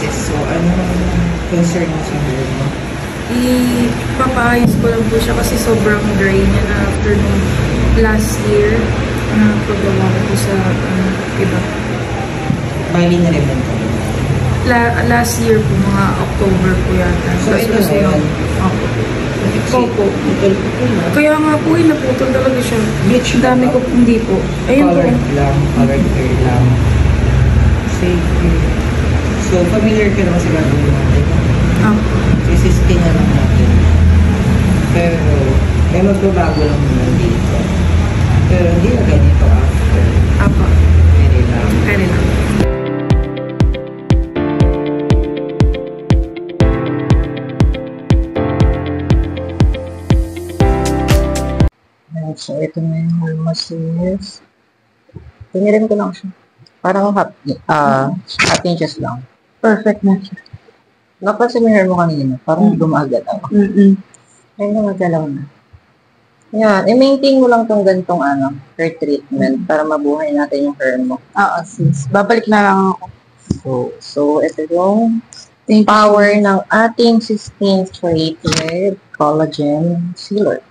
process. So, anong concern mo sa hair mo? Ipapaayos ko lang po siya kasi sobrang dry niya na after nung last year na paggawa ko po sa iba. Bali na rin mo. Last year po, mga October po yata. So, ito na yun? Opo. Kaya nga po, naputol talaga siya. Bleach dami ko, hindi po. Ayun po. Colored hair lang. Sige. So, familiar ka naman sa gagawin natin. Isiskin na lang natin. Pero, may magbabago lang naman dito. Pero, hindi na ganito after. Apo. Very lang. Very lang. So, ito na yung Hermosis. Tinirin ko lang siya. Parang half inches lang. Perfect na siya. Napansin mo yung hair mo kanina. Parang gumagalaw. Ay, gumagalaw na. Yan. I-maintain mo lang tong ganitong hair treatment para mabuhay natin yung hair mo. Oo, sis. Babalik na lang ako. So ito yung power ng ating Skin Straight with Collagen Sealer.